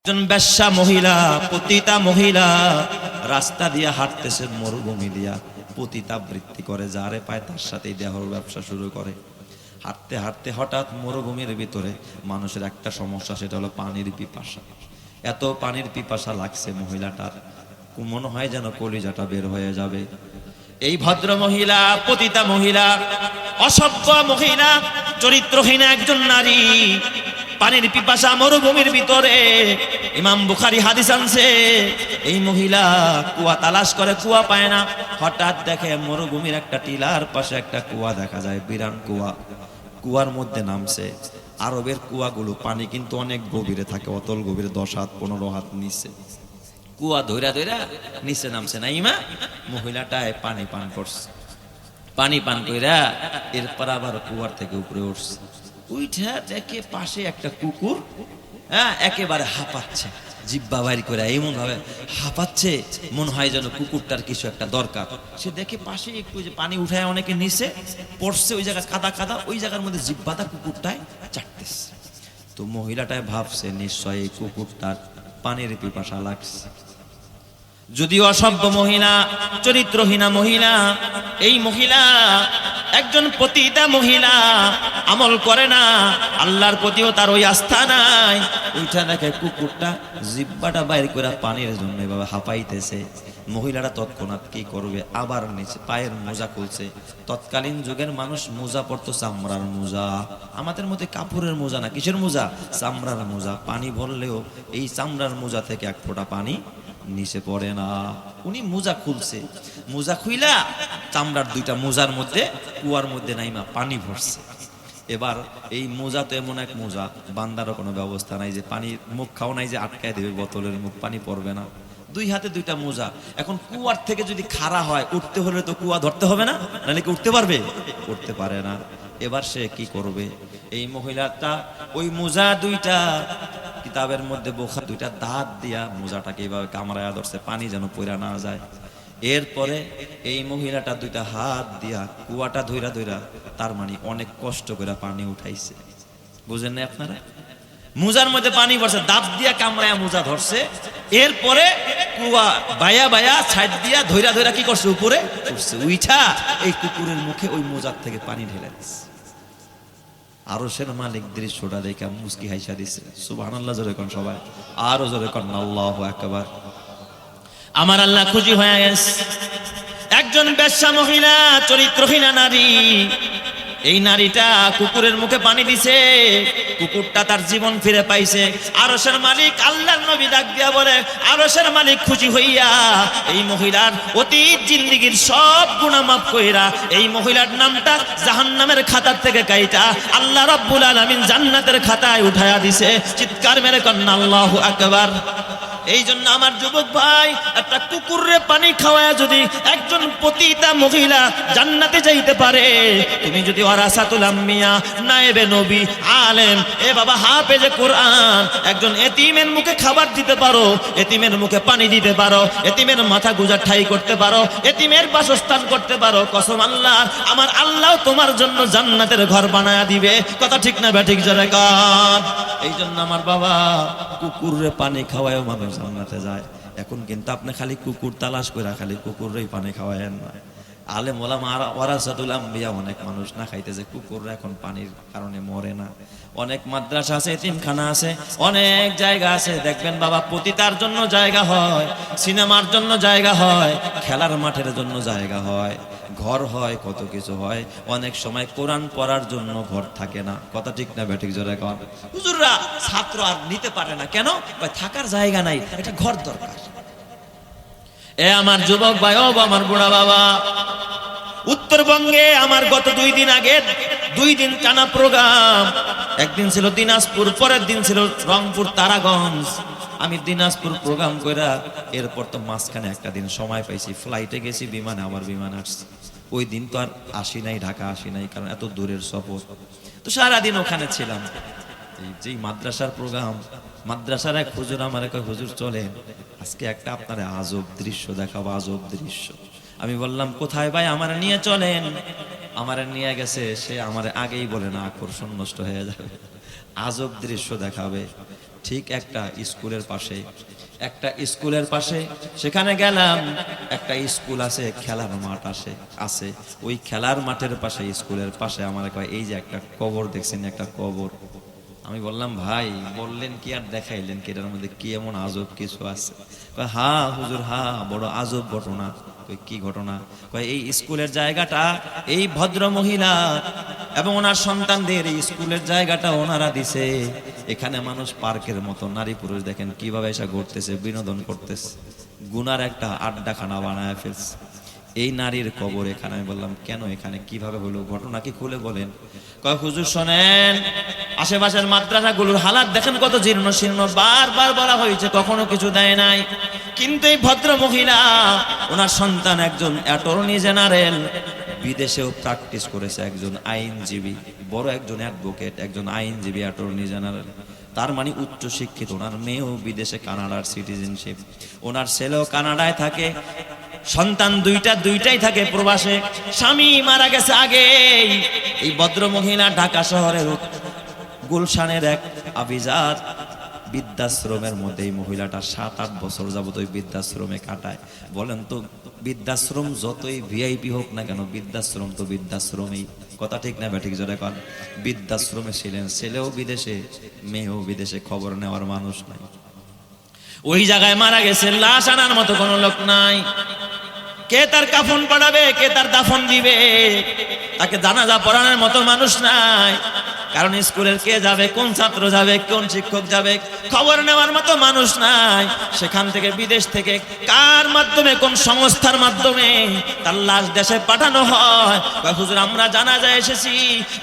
একজন বেশ্যা মহিলা, পতিতা মহিলা রাস্তা দিয়ে হাঁটতেছে, মরুভূমি দিয়া পতিতাবৃত্তি করে, যারে পায় তার সাথেই দেহর ব্যবসা শুরু করে। হাঁটতে হাঁটতে হঠাৎ মরুভূমির ভিতরে মানুষের একটা সমস্যা, সেটা হলো পানির পিপাসা। এত পানির পিপাসা লাগছে মহিলাটার, মনে হয় যেন কলিজাটা বের হয়ে যাবে। এই ভদ্র মহিলা, পতিতা মহিলা, অসভ্য মহিলা, চরিত্রহীন একজন নারী, পানির পিপাসা মরুভূমির ভিতরে। ইমাম বুখারী হাদিস আনছে, এই মহিলা কুয়া তালাশ করে, কুয়া পায় না। হঠাৎ দেখে মরুভূমির একটা টিলার পাশে একটা কুয়া দেখা যায়, বিরান কুয়া। কুয়ার মধ্যে নামছে। আরবের কুয়াগুলো পানি কিন্তু অনেক গভীরে থাকে, অতল গভীরে, 10 হাত 15 হাত নিচে। কুয়া ধইরা ধইরা নিচে নামছে না, ইমা মহিলাটায় পানি পান করছে। পানি পান কইরা এরপর আবার কুয়ার থেকে উপরে উঠছে। উইঠা দেখে পাশে একটা কুকুর, একেবারে হাঁপাচ্ছে, জিব্বা বাইর করে এমন ভাবে হাঁপাচ্ছে, মনে হয় যেন কুকুরটার কিছু একটা দরকার। সে দেখে পাশে একটু যে পানি উঠায় অনেকে নিচে পড়ছে, ওই জায়গা কাদা কাদা, ওই জায়গার মধ্যে জিব্বাটা কুকুরটায় চাটতেছে। তো মহিলাটায় ভাবছে নিশ্চয় এই কুকুরটার পানির পিপাসা লাগছে। যদিও অসভ্য মহিলা, চরিত্রহীনা মহিলা, এই মহিলা একজন পতিতা মহিলা, আমল করে না, আল্লাহর প্রতিও তার ওই আস্থা নাই। ওইটা দেখে কুকুরটা জিব্বাটা বাইর করে পানির জন্য এভাবে হাঁপাইতেছে। মহিলারা তৎক্ষণাৎ কি করবে, আবার নিচে পায়ের মোজা খুলছে। তৎকালীন যুগের মানুষ মোজা পরতো চামড়ার মোজা, আমাদের মধ্যে কাপড়ের মোজা না, কিসের মোজা? চামড়ার মোজা। পানি ভরলেও এই চামড়ার মোজা থেকে এক ফোঁটা পানি নিচে পড়ে না। উনি মোজা খুলছে, মোজা খুইলা চামড়ার দুইটা মোজার মধ্যে কুয়ার মধ্যে নাইমা পানি ভরছে। এবার এই মোজা তো এমন এক মোজা, বান্দারও কোনো ব্যবস্থা নাই যে পানি মুখ খাও নাই যে আটকায় দেবে বোতলের মুখ, পানি পড়বে না। দুই হাতে দুইটা মোজা। এখন কুয়ার থেকে যদি খাড়া হয়, উঠতে হলে তো কুয়া ধরতে হবে না, নাহলে কি উঠতে পারবে? উঠতে পারে না। এবার সে কি করবে? এই মহিলাটা ওই মোজা দুইটা, কিতাবের মধ্যে বোখা, দুইটা দাঁত দিয়া মোজাটাকে এইভাবে কামড়ায়া ধরছে, পানি যেন পড়া না যায়। এরপরে এই মহিলাটা দুইটা হাত দিয়া কুয়াটা ধইরা ধইরা, তার মানে অনেক কষ্ট করে পানি উঠাইছে। বুঝেন না আপনারা? মোজার মধ্যে পানি পড়ছে, দাঁত দিয়া কামড়ায়া মোজা ধরছে। এরপরে কুয়া বায়া বায়া ছাইড দিয়া ধইরা ধইরা কি করছে, উপরে উঠছে। উইঠা এই কুকুরের মুখে ওই মোজার থেকে পানি ঢেলে দিচ্ছে। আরশের মালিক দৃশ্যটা দেখে মুস্কি হাইসা দিছে। সুবহানাল্লাহ জোরে কোন সবাই, আরো জোরে কোন আল্লাহু আকবার। আমার আল্লাহ খুশি হয়ে গেছে। একজন বেশ্যা মহিলা, চরিত্রহীনা নারী, এই নারীটা কুকুরের মুখে পানি দিছে, কুকুরটা তার জীবন ফিরে পাইছে। আরশের মালিক আল্লাহর নবী ডাক দিয়া বলে, আরশের মালিক খুশি হইয়া এই মহিলার অতীত জিন্দেগীর সব গুনাহ মাফ কইরা এই মহিলার নামটা জাহান্নামের খাতা থেকে কাইটা আল্লাহ রাব্বুল আলামিন জান্নাতের খাতায় উঠায়া দিছে। চিৎকার মেরে কন্না আল্লাহু আকবার। এই জন্য আমার যুবক ভাই, একটা কুকুরে পানি খাওয়ায় যদি একজন পতিতা মহিলা জান্নাতে যাইতে পারে, তুমি যদি ওয়ারাসাতুল আম্বিয়া, নায়েবে নবী, আলেম, এ বাবা হাফেজে কোরআন, একজন এতিমের মুখে খাবার দিতে পারো, এতিমের মুখে পানি দিতে পারো, এতিমের মাথা গুজা ঠাই করতে পারো, এতিমের বাসস্থান করতে পারো, কসম আল্লাহ, আমার আল্লাহ তোমার জন্য জান্নাতের ঘর বানায়া দিবে। কথা ঠিক না ব্যাঠিক জোরে কান? এই জন্য আমার বাবা, কুকুরে পানি খাওয়ায়ও মানুষ জান্নাতে যায়। এখন কিন্তু আপনি খালি কুকুর তালাশ করে খালি কুকুরই পানি খাওয়ায়েন না। আলেম ওলামা ওয়ারাসাতুল আম্বিয়া, অনেক মানুষ না খাইতেছে কুকুররা এখন পানির কারণে মরে না। অনেক মাদ্রাসা আছে, এতিমখানা আছে, অনেক জায়গা আছে, দেখবেন বাবা পতিতার জন্য জায়গা হয়, সিনেমার জন্য জায়গা হয়, খেলার মাঠের জন্য জায়গা হয়, ঘর হয়, কত কিছু হয়। অনেক সময় কোরআন পড়ার জন্য ঘর থাকে না। কথা ঠিক না ব্যাঠিক জোরে কন? হুজুররা ছাত্র আর নিতে পারে না কেন? থাকার জায়গা নাই, একটা ঘর দরকার। এ আমার যুবক ভাই, ও আমার বুড়া বাবা, উত্তরবঙ্গে আমার গত 2 দিন আগে 2 দিন টানা প্রোগ্রাম। একদিন ছিল দিনাজপুর, পরের দিন ছিল রংপুর তারাগঞ্জ। আমি দিনাজপুর প্রোগ্রাম কইরা এরপর তো মাঝখানে একটা দিন সময় পাইছি, ফ্লাইটে গেছি, বিমানে, আমার বিমান আসছে। ওই দিন তো আর আসি নাই, ঢাকা আসি নাই, কারণ এত দূরের সফর। তো সারাদিন ওখানে ছিলাম। যেই মাদ্রাসার প্রোগ্রাম, মাদ্রাসার এক হুজুর আমার কয়, হুজুর চলেন আজকে একটা আপনার আজব দৃশ্য দেখাবো, আজব দৃশ্য। আমি বললাম কোথায় ভাই? আমার নিয়ে চলেন। আমার নিয়ে গেছে, সে আমার আগেই বলে না, আকর্ষণ নষ্ট হয়ে যাবে, আজব দৃশ্য দেখাবে। ঠিক একটা স্কুলের পাশে সেখানে গেলাম। একটা স্কুল আছে, খেলার মাঠ আছে। ওই খেলার মাঠের পাশে, স্কুলের পাশে আমার কয় এই যে একটা কবর দেখছেন, একটা কবর। আমি বললাম ভাই বললেন কি আর দেখাইলেন কি, এটার মধ্যে কি এমন আজব কিছু আছে? কয় হ্যাঁ হুজুর, হ্যাঁ বড় আজব ঘটনা। কি ঘটনা? কয় এই স্কুলের জায়গাটা এই ভদ্র মহিলা এবং ওনার সন্তানদের এই স্কুলের জায়গাটা ওনারা দিছে। এখানে মানুষ পার্কের মতো নারী পুরুষ দেখেন কিভাবে এসে ঘুরতেছে, বিনোদন করতেছে, গুনার একটা আড্ডাখানা বানায় ফেলছে। এই নারীর কবর এখানে। আমি বললাম কেন, এখানে কিভাবে হলো, ঘটনা কি খুলে বলেন। কয় হুজুর শোনেন, আশেপাশের মাদ্রাসাগুলোর হালাত দেখেন কত জীর্ণ শীর্ণ, বারবার বলা হয়েছে কখনো কিছু দেয় নাই। কিন্তু এই ভদ্র মহিলা, ওনার সন্তান একজন অ্যাটর্নি জেনারেল, বিদেশেও প্র্যাকটিস করেছে, একজন আইনজীবী, বড় একজন অ্যাডভোকেট, একজন আইনজীবী, অ্যাটর্নি জেনারেল। তার মানে উচ্চ শিক্ষিত। ওনার মেয়েও বিদেশে, কানাডার সিটিজেনশিপ। ওনার ছেলেও কানাডায় থাকে, সন্তান দুইটাই থাকে প্রবাসে। স্বামী মারা গেছে আগে। এই ভদ্র মহিলা ঢাকা শহরের গুলশানের এক আভিজাত বৃদ্ধাশ্রমের মধ্যে এই মহিলাটা 7-8 বছর যাবত ওই বৃদ্ধাশ্রমে কাটায়। বলেন তো, বৃদ্ধাশ্রম যতই ভিআইপি হোক না কেন, বৃদ্ধাশ্রম তো বৃদ্ধাশ্রমেই। কথা ঠিক না ব্যাঠিক জোরে কন? বৃদ্ধাশ্রমে ছিলেন, ছেলেও বিদেশে, মেয়েও বিদেশে, খবর নেওয়ার মানুষ নাই। ওই জায়গায় মারা গেছে, লাশ আনার মতো কোনো লোক নাই। কে তার কাফন পড়াবে, কে তার দাফন দিবে, তাকে জানাজা পড়ানোর মতো মানুষ নাই। কারণ স্কুলের কে যাবে, কোন ছাত্র যাবে, কোন শিক্ষক যাবে, খবর নেওয়ার মতো মানুষ নাই। সেখান থেকে বিদেশ থেকে কার মাধ্যমে, কোন সংস্থার মাধ্যমে তার লাশ দেশে পাঠানো হয়। হুজুর আমরা জানাজা এসেছি,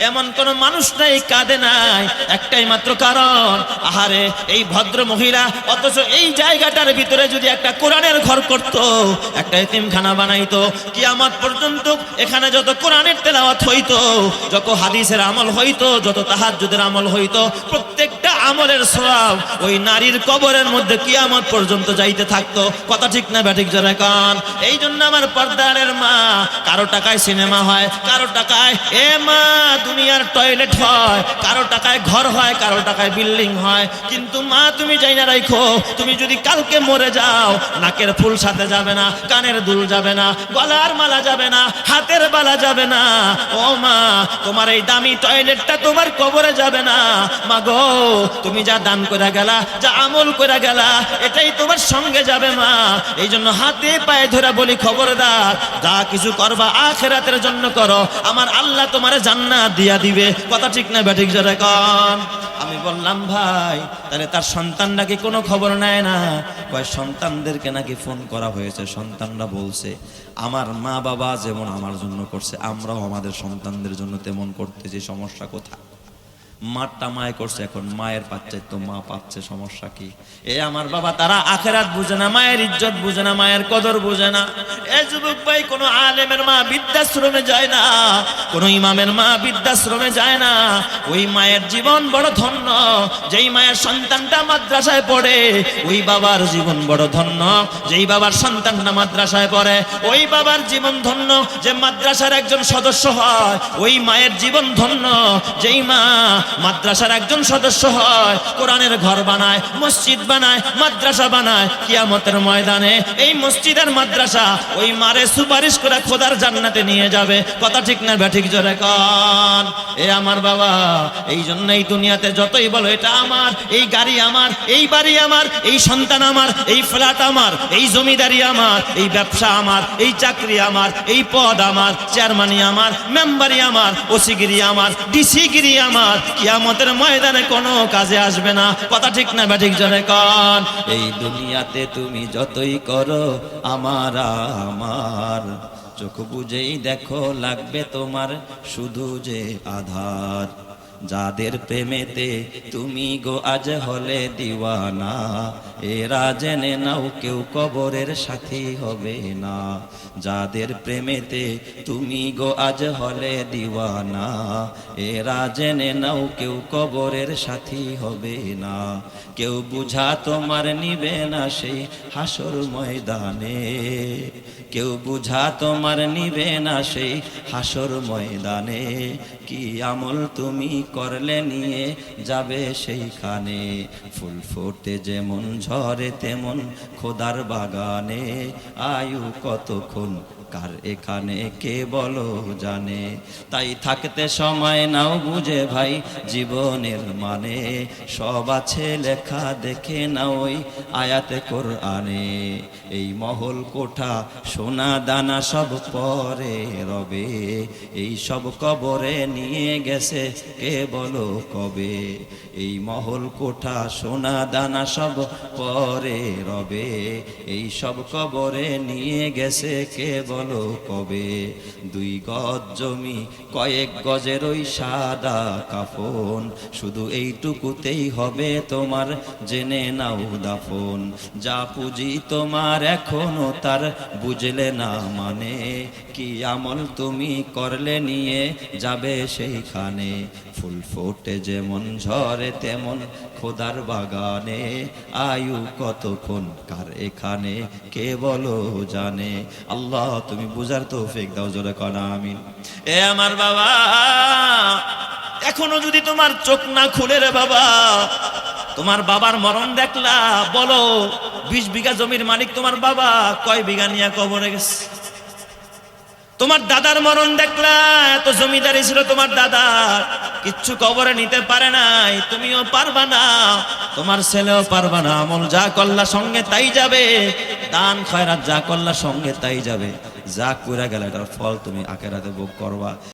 এমন কোন মানুষ নাই, কাঁদে নাই। একটাই মাত্র কারণ, আহারে এই ভদ্র মহিলা, অথচ এই জায়গাটার ভিতরে যদি একটা কোরআনের ঘর করত, একটা এতিমখানা বানাইতো, কিয়ামত পর্যন্ত এখানে যত কোরআনের তেলাওয়াত হইতো, যত হাদিসের আমল হইতো, যত তাহাজ্জুদের আমল হইতো, প্রত্যেকটা আমলের সওয়াব ওই নারীর কবরের মধ্যে কিয়ামত পর্যন্ত যাইতে থাকতো। কথা ঠিক না ব্যাঠিক জোরে কান? এই জন্য আমার পর্দারের মা, কারো টাকায় সিনেমা হয়, কারো টাকায় মা দুনিয়ার টয়লেট হয়, কারো টাকায় ঘর হয়, কারো টাকায় বিল্ডিং হয়। কিন্তু মা তুমি যাই না রাখো, তুমি যদি কালকে মরে যাও, নাকের ফুল সাথে যাবে না, কানের দুল যাবে না, গলার মালা যাবে না, হাতের বালা যাবে না। ও মা, তোমার এই দামি টয়লেটটা তোমার কবরে যাবে না। মা গো, তুমি যা দান করে গেলা, যা আমল করে গেলা, এটাই তোমার সঙ্গে যাবে মা। এই জন্য হাতে পায়ে ধরে বলি, খবরদার, যা কিছু করবা আখিরাতের জন্য করো, আমার আল্লাহ তোমারে জান্নাত দিয়া দিবে। কথা ঠিক না ব্যাঠিক জোরে কন? আমি বললাম ভাই, তাহলে তার সন্তান নাকি কোনো খবর নেয় না? কয় সন্তানদেরকে নাকি ফোন করা হয়েছে, সন্তানরা বলছে আমার মা বাবা যেমন আমার জন্য করছে, আমরাও আমাদের সন্তানদের জন্য তেমন করতেছি, সমস্যা কোথায়? মারটা মায় করছে, এখন মায়ের পাচ্ছে তো মা পাচ্ছে, সমস্যা কি? এ আমার বাবা, তারা আখিরাত বুঝে না, মায়ের ইজ্জত বুঝে না, মায়ের কদর বুঝে না। এ যুবক ভাই, কোন আলেমের মা বৃদ্ধাশ্রমে যায় না, কোন ইমামের মা বৃদ্ধাশ্রমে যায় না। ওই মায়ের জীবন বড় ধন্য, যেই মায়ের সন্তানটা মাদ্রাসায় পড়ে, ওই বাবার জীবন বড় ধন্য, যেই বাবার সন্তানটা মাদ্রাসায় পড়ে, ওই বাবার জীবন ধন্য, যে মাদ্রাসার একজন সদস্য হয়। ওই মায়ের জীবন ধন্য, যেই মা মাদ্রাসার একজন সদস্য হয়, কোরআনের ঘর বানায়, মসজিদ বানায়, মাদ্রাসা বানায়। কিয়ামতের ময়দানে এই মসজিদের মাদ্রাসা ওই মারে সুপারিশ করে খোদার জান্নাতে নিয়ে যাবে। কথা ঠিক না ব্যাঠিক জোরে কন? এ আমার বাবা, এই জন্যই দুনিয়াতে যতই বলো এটা আমার, এই গাড়ি আমার, এই বাড়ি আমার, এই সন্তান আমার, এই ফ্ল্যাট আমার, এই জমিদারি আমার, এই ব্যবসা আমার, এই চাকরি আমার, এই পদ আমার, চেয়ারম্যানি আমার, মেম্বারি আমার, ওসিগিরি আমার, ডিসিগিরি আমার, কিয়ামতের ময়দানে কোনো কাজে আসবে না। কথা ঠিক না ব্যাঠিক জোরে কন? এই দুনিয়াতে তুমি যতই করো আমার আমার, চোখ বুঝেই দেখো লাগবে তোমার শুধু যে আধার। যাদের প্রেমেতে তুমি গো আজ হলে দিওয়ানা, এরা জেনে নাও কেউ কবরের সাথী হবে না। যাদের প্রেমেতে তুমি গো আজ হলে দিওয়ানা, এরা জেনে নাও কেউ কবরের সাথী হবে না। কেউ বুঝা তোমার নিবে না সেই হাসর ময়দানে, কেউ বুঝা তোমার নিবে না সেই হাসর ময়দানে। কি আমল তুমি করলে নিয়ে যাবে সেইখানে। ফুল ফোটে যেমন ঝরে তেমন খোদার বাগানে, আয়ু কতক্ষণ কার এখানে কে বলো জানে। তাই থাকতে সময় নাও বুঝে ভাই জীবনের মানে, সব আছে লেখা দেখে নাও ওই আয়াতে কোরআনে। এই মহল কোঠা সোনা দানা সব পরে রবে, এই সব কবরে নিয়ে গেছে কে বলো কবে। এই মহল কোঠা সোনা দানা সব পরে রবে, এই সব কবরে নিয়ে গেছে কে বলো কবে। 2 গজ জমি কয়েক গজের ওই সাদা কাফন, শুধু এইটুকুতেই হবে তোমার জেনে নাও দাফন। যা পুঁজি তোমার এখনো তার বুঝলে না মানে, কি আমল তুমি করলে নিয়ে যাবে সেইখানে। ফুল ফোটে যেমন ঝরে তেমন খোদার বাগানে, আয়ু কতক্ষণ কার এখানে কে বলো জানে। আল্লাহ তুমি বুঝার তৌফিক দাও, জোরে কনা আমিন। এ আমার বাবা, এখনো যদি তোমার চোখ না খুলে রে বাবা, তোমার বাবার মরণ দেখলা, বলো 20 বিঘা জমির মালিক তোমার বাবা, কয় বিঘা নিয়ে কবরে গেছে। তোমার দাদার মরণ দেখলা, এত জমিদারি ছিল তোমার দাদার, কিচ্ছু কবরে নিতে পারে নাই, তুমিও পারবা না, তোমার ছেলেও পারবা না। আমল যা করলা সঙ্গে তাই যাবে, দান খয়রাত যা করলা সঙ্গে তাই যাবে। যা কইরা গেলে এটার ফল তুমি আখিরাতে ভোগ করবা।